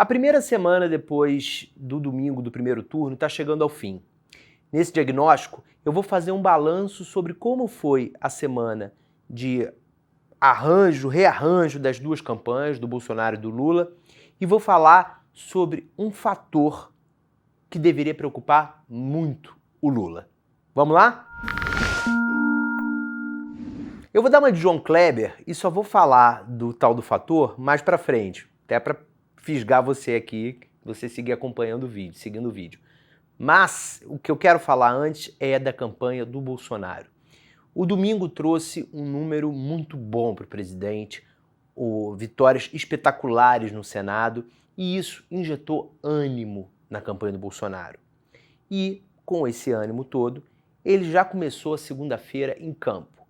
A primeira semana depois do domingo do primeiro turno está chegando ao fim. Nesse diagnóstico, eu vou fazer um balanço sobre como foi a semana de rearranjo das duas campanhas, do Bolsonaro e do Lula, e vou falar sobre um fator que deveria preocupar muito o Lula. Vamos lá? Eu vou dar uma de João Kleber e só vou falar do tal do fator mais pra frente, até para fisgar você aqui, você seguir acompanhando o vídeo, seguindo o vídeo. Mas o que eu quero falar antes é da campanha do Bolsonaro. O domingo trouxe um número muito bom para o presidente, vitórias espetaculares no Senado, e isso injetou ânimo na campanha do Bolsonaro. E com esse ânimo todo, ele já começou a segunda-feira em campo.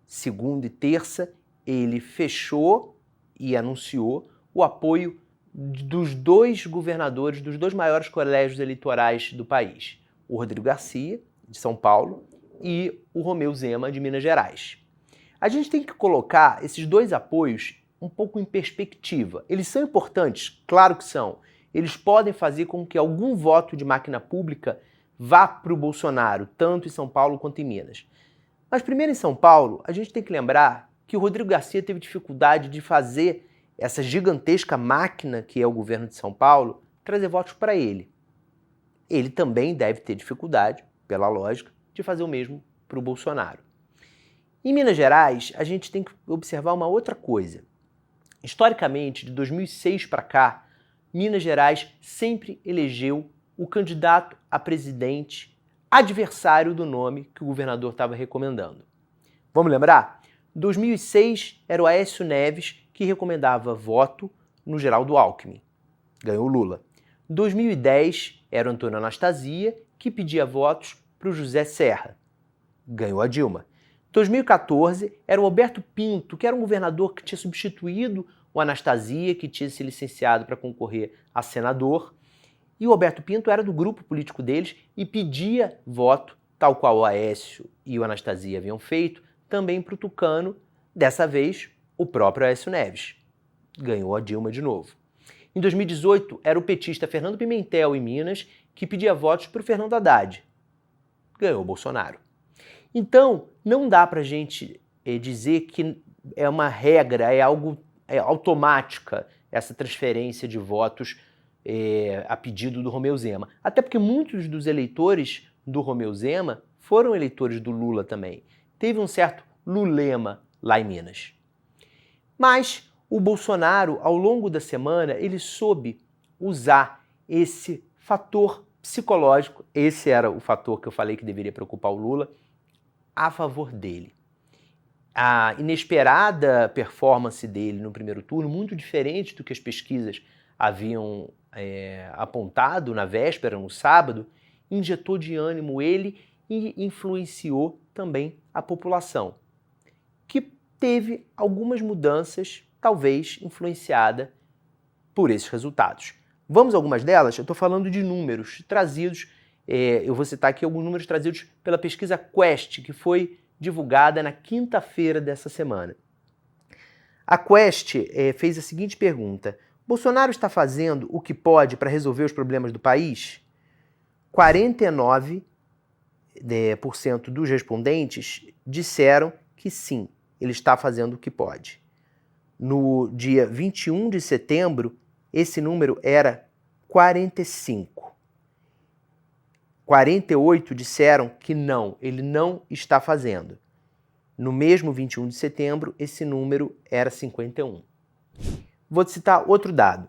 Segunda e terça, ele fechou e anunciou o apoio dos dois governadores dos dois maiores colégios eleitorais do país, o Rodrigo Garcia, de São Paulo, e o Romeu Zema, de Minas Gerais. A gente tem que colocar esses dois apoios um pouco em perspectiva. Eles são importantes? Claro que são. Eles podem fazer com que algum voto de máquina pública vá para o Bolsonaro, tanto em São Paulo quanto em Minas. Mas primeiro em São Paulo, a gente tem que lembrar que o Rodrigo Garcia teve dificuldade de fazer essa gigantesca máquina que é o governo de São Paulo trazer votos para ele. Ele também deve ter dificuldade, pela lógica, de fazer o mesmo para o Bolsonaro. Em Minas Gerais, a gente tem que observar uma outra coisa. Historicamente, de 2006 para cá, Minas Gerais sempre elegeu o candidato a presidente adversário do nome que o governador estava recomendando. Vamos lembrar? 2006 era o Aécio Neves que recomendava voto no Geraldo Alckmin. Ganhou o Lula. 2010 era o Antônio Anastasia que pedia votos para o José Serra. Ganhou a Dilma. 2014 era o Alberto Pinto, que era um governador que tinha substituído o Anastasia, que tinha se licenciado para concorrer a senador. E o Alberto Pinto era do grupo político deles e pedia voto, tal qual o Aécio e o Anastasia haviam feito, também para o tucano, dessa vez o próprio Aécio Neves. Ganhou a Dilma de novo. Em 2018 era o petista Fernando Pimentel, em Minas, que pedia votos para o Fernando Haddad. Ganhou o Bolsonaro. Então, não dá para a gente dizer que é uma regra, é algo automática essa transferência de votos a pedido do Romeu Zema. Até porque muitos dos eleitores do Romeu Zema foram eleitores do Lula também. Teve um certo lulema lá em Minas. Mas o Bolsonaro, ao longo da semana, ele soube usar esse fator psicológico, esse era o fator que eu falei que deveria preocupar o Lula, a favor dele. A inesperada performance dele no primeiro turno, muito diferente do que as pesquisas haviam apontado na véspera, no sábado, injetou de ânimo ele e influenciou também a população, que teve algumas mudanças, talvez influenciada por esses resultados. Vamos a algumas delas? Eu estou falando de números trazidos, eu vou citar aqui alguns números trazidos pela pesquisa Quest, que foi divulgada na quinta-feira dessa semana. A Quest fez a seguinte pergunta: Bolsonaro está fazendo o que pode para resolver os problemas do país? 49% dos respondentes disseram que sim, ele está fazendo o que pode. No dia 21 de setembro, esse número era 45%. 48% disseram que não, ele não está fazendo. No mesmo 21 de setembro, esse número era 51%. Vou te citar outro dado.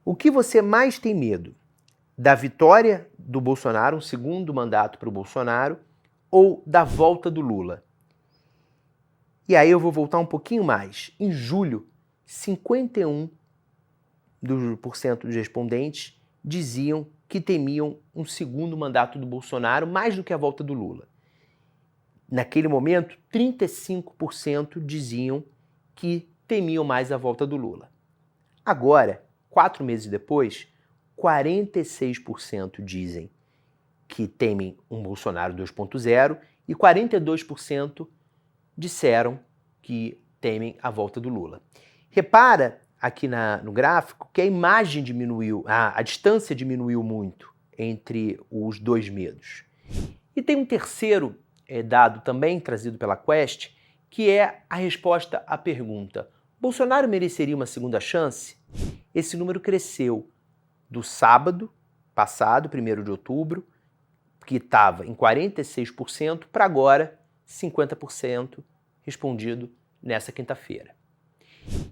O que você mais tem medo? Da vitória do Bolsonaro, um segundo mandato para o Bolsonaro, ou da volta do Lula? E aí eu vou voltar um pouquinho mais. Em julho, 51% dos respondentes diziam que temiam um segundo mandato do Bolsonaro mais do que a volta do Lula. Naquele momento, 35% diziam que temiam mais a volta do Lula. Agora, 4 meses depois, 46% dizem que temem um Bolsonaro 2.0 e 42% disseram que temem a volta do Lula. Repara aqui no gráfico que a imagem diminuiu, a distância diminuiu muito entre os dois medos. E tem um terceiro dado também trazido pela Quest, que é a resposta à pergunta: Bolsonaro mereceria uma segunda chance? Esse número cresceu do sábado passado, 1º de outubro, que estava em 46%, para agora 50% respondido nessa quinta-feira.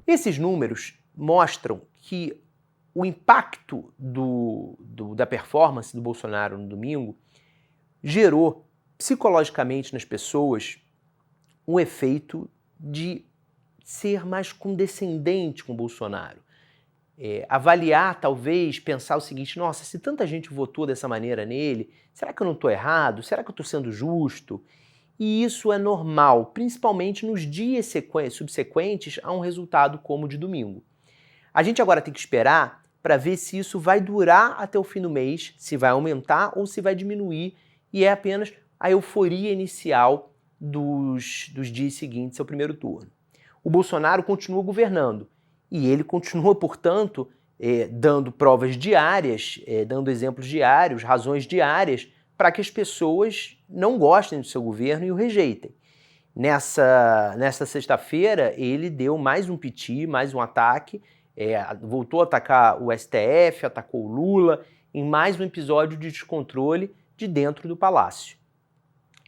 Esses números mostram que o impacto da performance do Bolsonaro no domingo gerou psicologicamente nas pessoas um efeito de ser mais condescendente com o Bolsonaro. Avaliar, talvez, pensar o seguinte: nossa, se tanta gente votou dessa maneira nele, será que eu não estou errado? Será que eu estou sendo justo? E isso é normal, principalmente nos dias subsequentes a um resultado como o de domingo. A gente agora tem que esperar para ver se isso vai durar até o fim do mês, se vai aumentar ou se vai diminuir, e é apenas a euforia inicial dos dias seguintes ao primeiro turno. O Bolsonaro continua governando, e ele continua, portanto, dando provas diárias, dando exemplos diários, razões diárias, para que as pessoas não gostem do seu governo e o rejeitem. Nessa sexta-feira, ele deu mais um piti, mais um ataque, voltou a atacar o STF, atacou o Lula, em mais um episódio de descontrole de dentro do Palácio.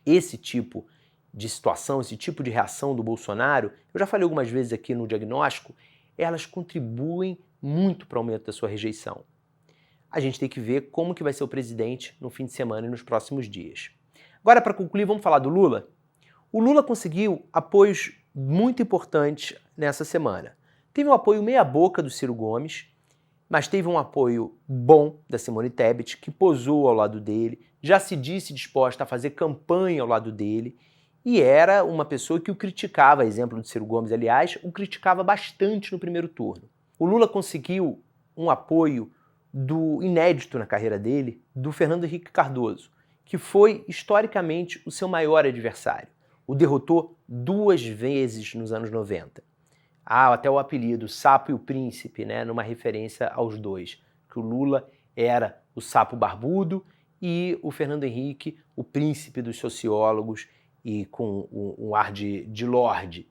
Esse tipo de situação, esse tipo de reação do Bolsonaro, eu já falei algumas vezes aqui no diagnóstico, elas contribuem muito para o aumento da sua rejeição. A gente tem que ver como que vai ser o presidente no fim de semana e nos próximos dias. Agora, para concluir, vamos falar do Lula? O Lula conseguiu apoios muito importantes nessa semana. Teve um apoio meia-boca do Ciro Gomes, mas teve um apoio bom da Simone Tebet, que posou ao lado dele, já se disse disposta a fazer campanha ao lado dele, e era uma pessoa que o criticava, exemplo do Ciro Gomes, aliás, o criticava bastante no primeiro turno. O Lula conseguiu um apoio inédito na carreira dele, do Fernando Henrique Cardoso, que foi historicamente o seu maior adversário. O derrotou 2 vezes nos anos 90. Até o apelido Sapo e o Príncipe, né, numa referência aos dois, que o Lula era o sapo barbudo e o Fernando Henrique, o príncipe dos sociólogos e com um ar de lorde.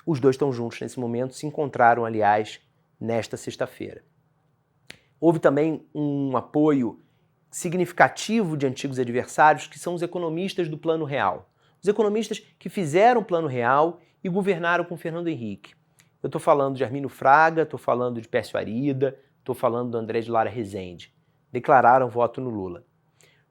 Os dois estão juntos nesse momento, se encontraram, aliás, nesta sexta-feira. Houve também um apoio significativo de antigos adversários, que são os economistas do Plano Real. Os economistas que fizeram o Plano Real e governaram com Fernando Henrique. Eu estou falando de Armínio Fraga, estou falando de Pércio Arida, estou falando do André de Lara Rezende. Declararam voto no Lula.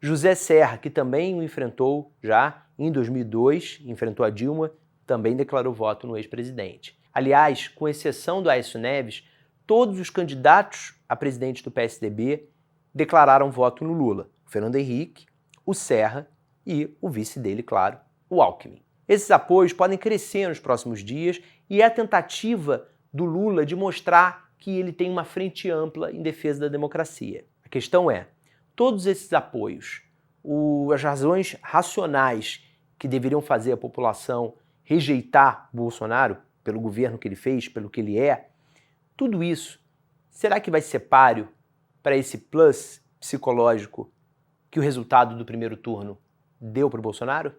José Serra, que também o enfrentou já em 2002, enfrentou a Dilma, também declarou voto no ex-presidente. Aliás, com exceção do Aécio Neves, todos os candidatos a presidente do PSDB declararam voto no Lula. O Fernando Henrique, o Serra e o vice dele, claro, o Alckmin. Esses apoios podem crescer nos próximos dias e é a tentativa do Lula de mostrar que ele tem uma frente ampla em defesa da democracia. A questão é, todos esses apoios, as razões racionais que deveriam fazer a população rejeitar Bolsonaro pelo governo que ele fez, pelo que ele é, tudo isso, será que vai ser páreo para esse plus psicológico que o resultado do primeiro turno deu para o Bolsonaro?